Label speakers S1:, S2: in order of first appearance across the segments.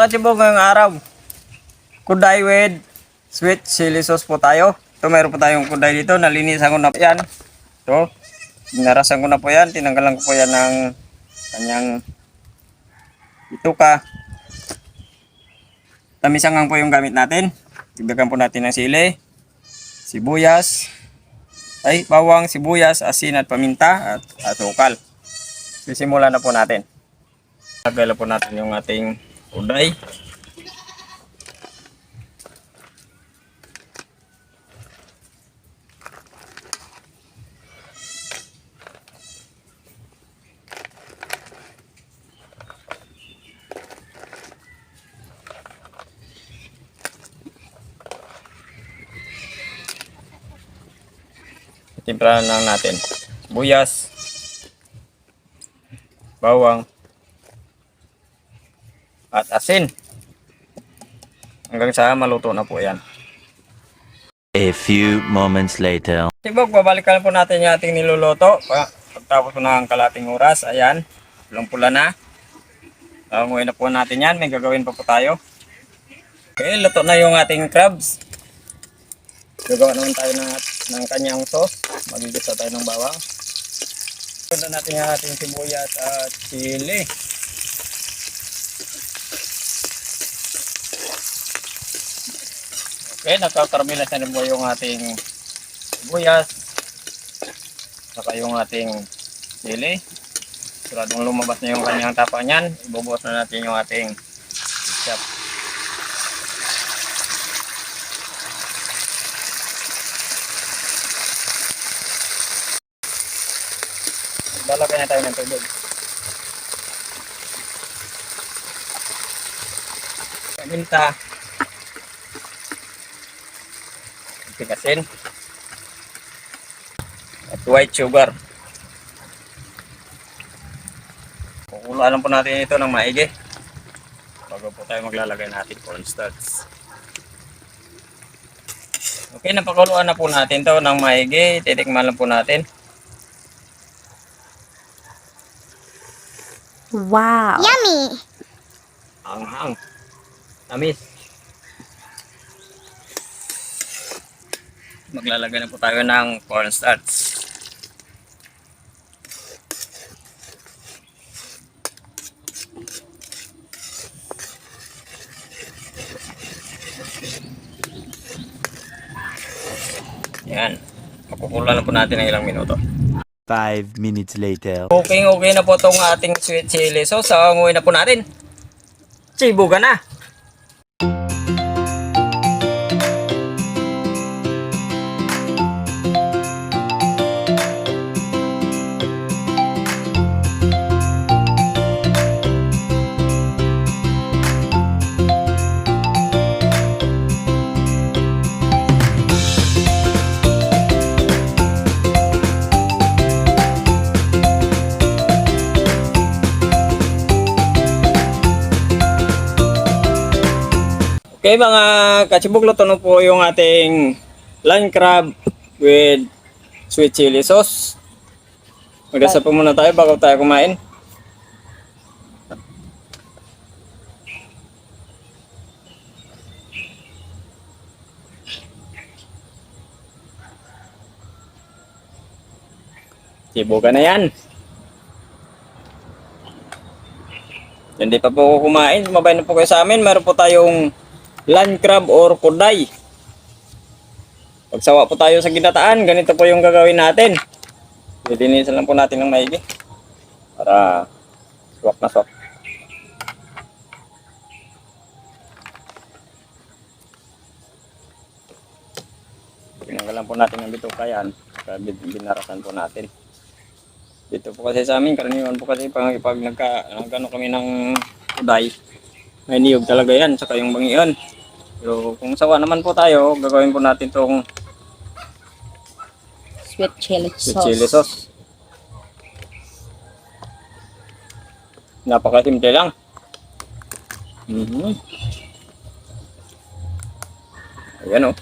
S1: mga kachibog, ngayong araw, kuday with sweet chili sauce po tayo. Ito, mayroon po tayong kuday dito. Nalinisan ko na po yan. Ito, binarasan ko na po yan. Tinanggalan ko po yan ng kanyang ituka. Tamisangang po yung gamit natin. Dagdagan po natin ng sili, sibuyas, bawang, sibuyas, asin at paminta at asukal. Sisimulan na po natin. Lagay po natin yung ating uday. Timplahan lang natin sibuyas, bawang, at asin. Hanggang sa maluto na po yan.
S2: A few moments later.
S1: Tibok, babalikan po natin yung ating niluluto. Pagtapos po ng kalating oras, ayan, pulang-pula na. Ngayon na po natin yan. May gagawin pa po tayo. Okay, luto na yung ating crabs. Gagawa naman tayo ng kanyang sauce. Magigisa tayo ng bawang. Punta natin yung ating sibuyas at chili. Okay, nagkakaramela na po yung ating sibuyas. Saka yung ating chili. Suradong lumabas na yung kanyang tapa niyan. Ibubuhos na natin yung ating ketchup. Lalagay na tayo ng tubig. Paminta. Asin. At white sugar. Kukuluan po natin ito ng maigi. Bago po tayo maglalagay natin cornstarch. Okay, napakuluan na po natin ito ng maigi. Titikman lang po natin.
S3: Wow!
S4: Yummy!
S1: Anghang. Tamis. Maglalagay na po tayo ng cornstarch. Yan. Makukulan na po natin ng ilang minuto.
S2: 5 minutes later.
S1: Okay na po itong ating sweet chili sauce. So, nguhin na po natin. Sibugan na! Okay mga kachibog, luto na po yung ating land crab with sweet chili sauce. Magdasal po muna tayo bago tayo kumain. Sibugan na yan. Hindi pa po kumain, sumabay na po kayo sa amin. Meron po tayong land crab or kuday. Pagsawa po tayo sa ginataan, ganito po yung gagawin natin. Linisan lang po natin ng maigi para swak na swak. Pinanggalan po natin ng bituka yan. Binarasan po natin. Dito po kasi sa amin, karaniwan po kasi pag nagkano kami ng kuday, may niyog talaga yan, saka yung bangian. Pero kung sawa naman po tayo, gagawin po natin itong
S3: Sweet chili sauce.
S1: sweet chili sauce. Napakasimple lang. Ayan o.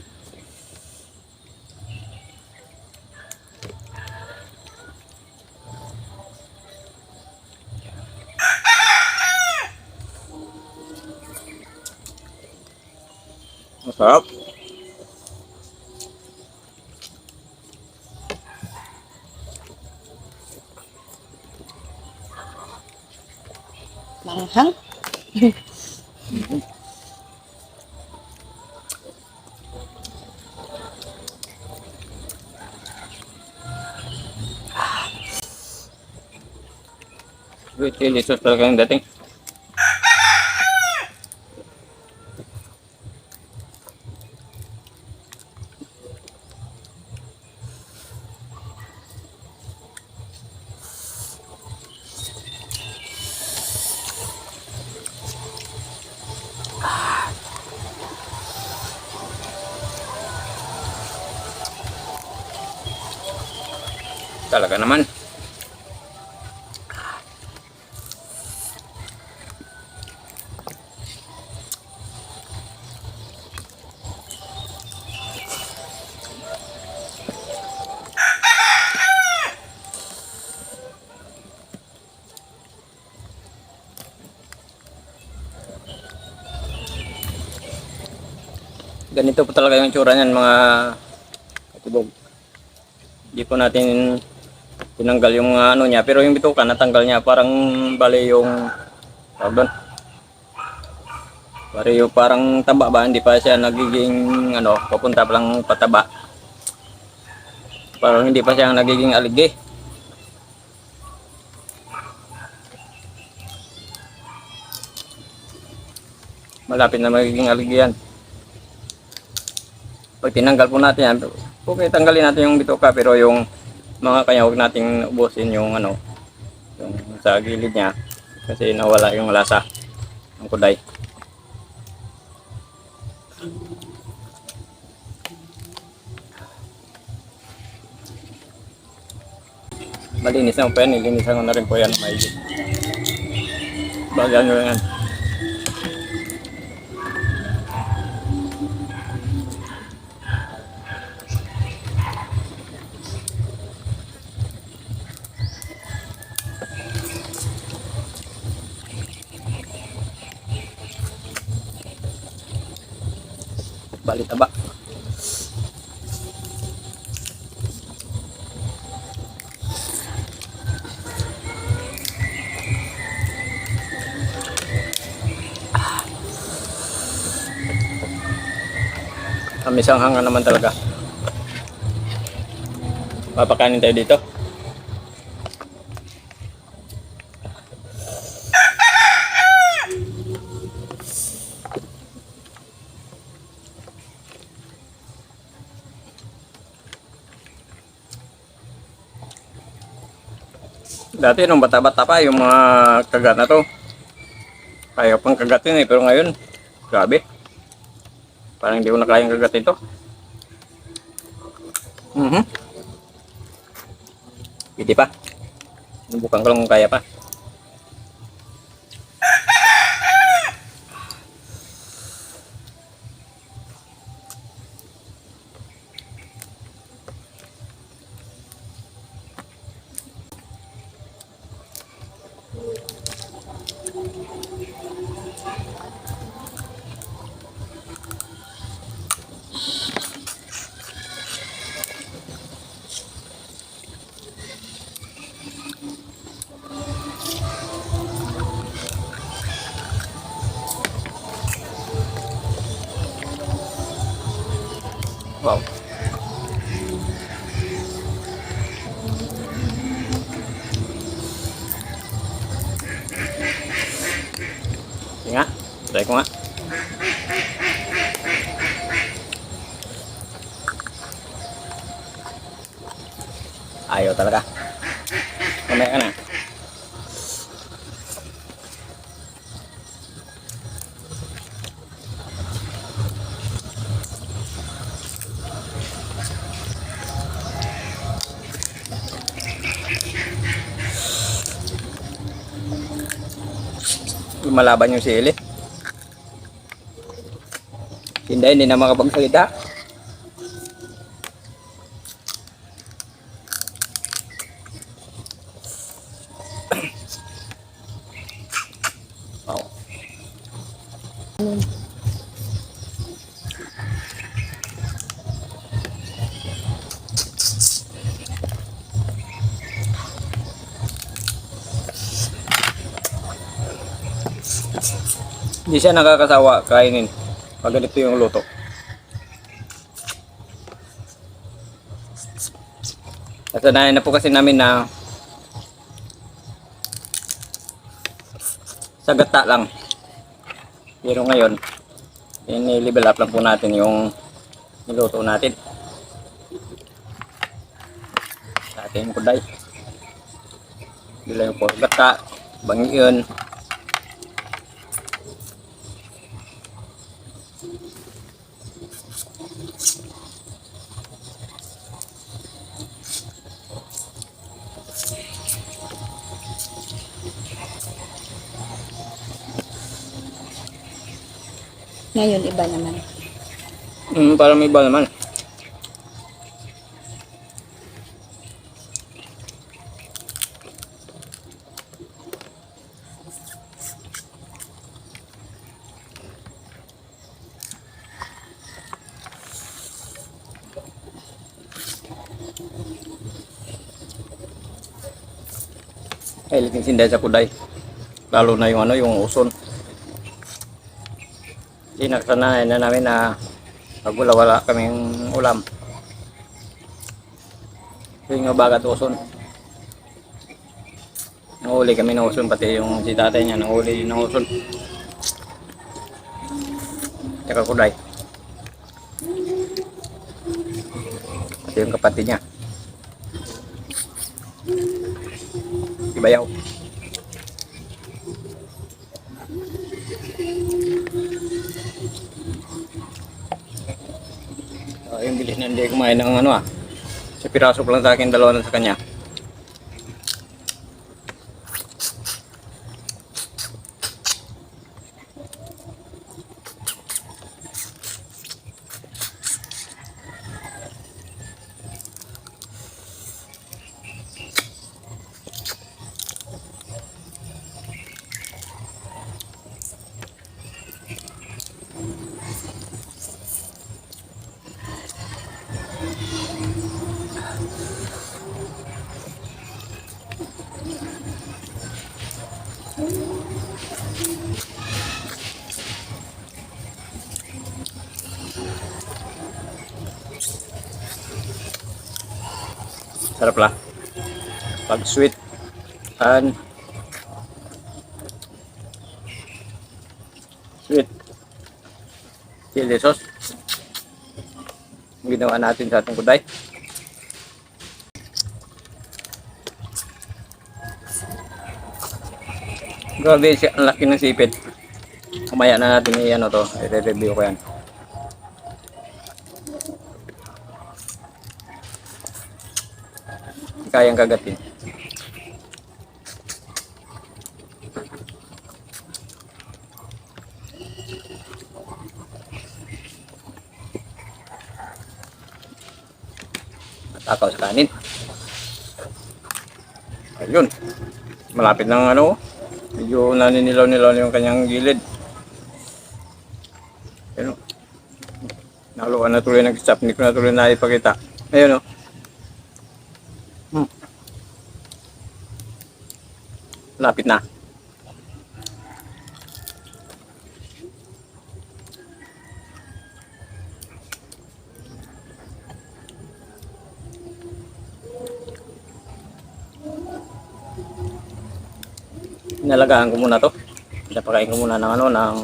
S1: Masarap.
S3: Manghang.
S1: Sweet chili sauce talaga yung dating. Talaga naman. Ganito po talaga yung tsura niyan mga katibog. Hindi po natin tinanggal yung ano niya, pero yung bituka natanggal niya, parang bali yung tawag doon. Bali yung parang taba ba, hindi pa siya nagiging ano, papunta pa lang pataba. Parang hindi pa siya nagiging aligi. Malapit na magiging aligi yan. Pag tinanggal po natin yan, okay, tanggalin natin yung bituka, pero yung mga kanya huwag nating ubusin yung ano, yung sa gilid niya kasi nawala yung lasa ng kuday. Malinis na po yan, nilinisan ko na rin po yan maigi. Bagyan nyo yan. Bali taba. Kamisang hanga naman talaga. Papakanin tayo dito. Dati nung bata-bata pa yung mga kagat na to, kaya pang kagatin eh, pero ngayon grabe, parang hindi ko na kayang kagatin to. Pwede pa, subukan ko lang kung kaya pa. Wow. Sige nga, try ko nga. Ayaw talaga. Kamay ka na. Lumalaban yung sili. Hindi na makapagsalita. Wow. Hindi siya nakakasawa kainin pag ganito yung luto. Kasanayan na po kasi namin na sa gata lang. Pero ngayon, ini-level up lang po natin yung niluto natin. Sa ating kuday. Bila yung po gata, bangiyon.
S3: Ngayon, iba naman.
S1: Parang may iba naman. Ay, liking sinday sa kuday. Lalo na yung yung uson. Sinaksanay na namin na pag wala kaming ulam. Yung bagat uson. Nahuli kami ng uson, pati yung si tatay niya nahuli ng uson. Tsaka kuday. Pati yung kapatid niya. Bayaw. Yung bilis na hindi kumain ng sa piraso pa lang sa akin, dalawa na sa kanya. Sarap lah. Pag sweet and sweet chili sauce. Ginawa natin sa ating kuday. Grabe siya, ang laki ng sipit. Kumaya na natin to, i-review ko yan. Kayang kagatin. Takaw sa kanin. Ayun. Malapit ng medyo naninilaw-nilaw yung kanyang gilid. Ayun. Naluan na tuloy ng ketchup. Hindi ko na tuloy na ipakita. Ayun Lapit na. Nalagaan ko muna to. Pinapakain ko muna ng ng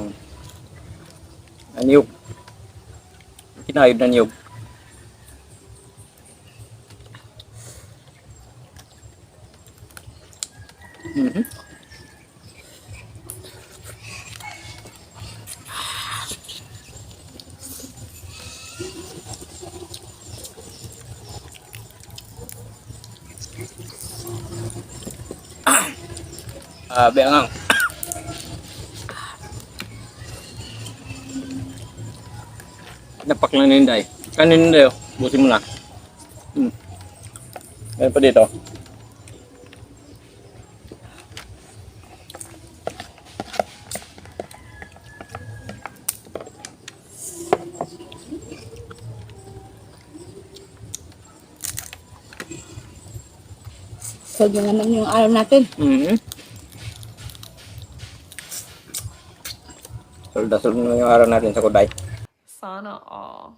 S1: niyog. Kinayod na niyog. Bengang. Napak lang ninday. Kanin ninday busin mo na. Meron pa dito.
S3: Solve naman yung araw natin.
S1: Dasol mo yung araw natin sa kuday.
S4: Sana all.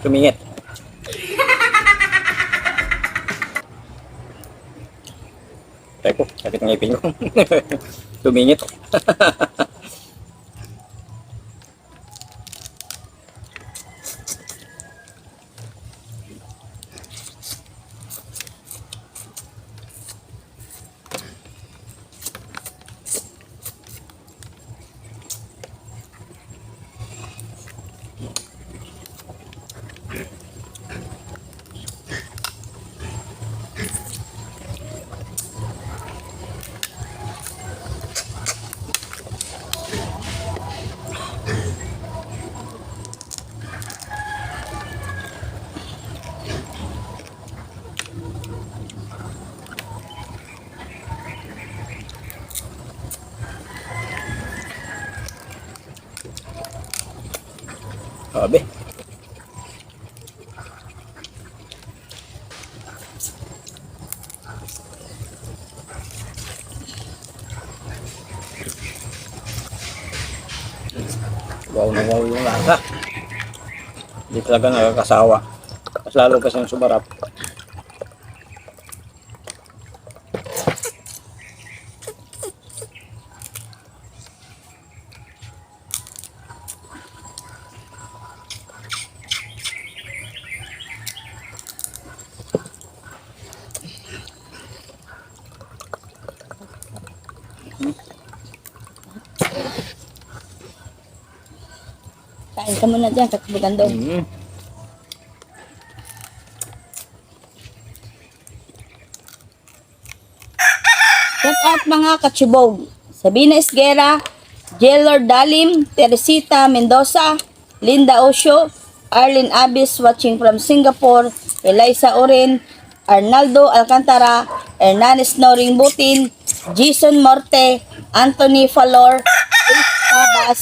S1: Tumingit. Teko, sakit ng ngipin ko. Tumingit. Sabi. Wow na wow yung lasa. Hindi talaga nakakasawa. Mas lalo pa siyang sumarap.
S3: Kain ka muna dyan, katubugan doon. Shout out mga katsubog. Sabina Esguera, Jailor Dalim, Teresita Mendoza, Linda Osho, Arlene Abis watching from Singapore, Eliza Oren, Arnaldo Alcantara, Hernanes Noring Butin, Jason Morte, Anthony Falor, Ace Tabas,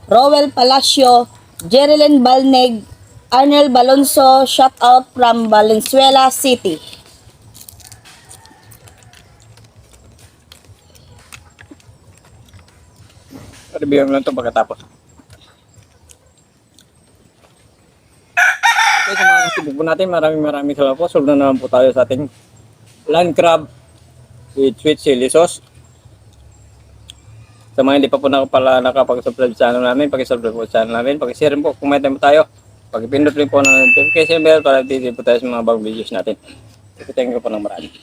S3: Rowel Palacio, Jerilyn Balneg, Arnel Balonso, shout out from Valenzuela City.
S1: Review lang ito pagkatapos. Okay, sa mga kasibog po natin, maraming salamat po. Solve na naman po tayo sa ating land crab with sweet chili sauce. Sa mga hindi pa po nakapag-subscribe sa channel namin, pag-subscribe po sa channel namin, pag-share po, comment po tayo, pag-pindot rin po ng notification bell para update po tayo sa mga bagong videos natin. Thank you po ng marami.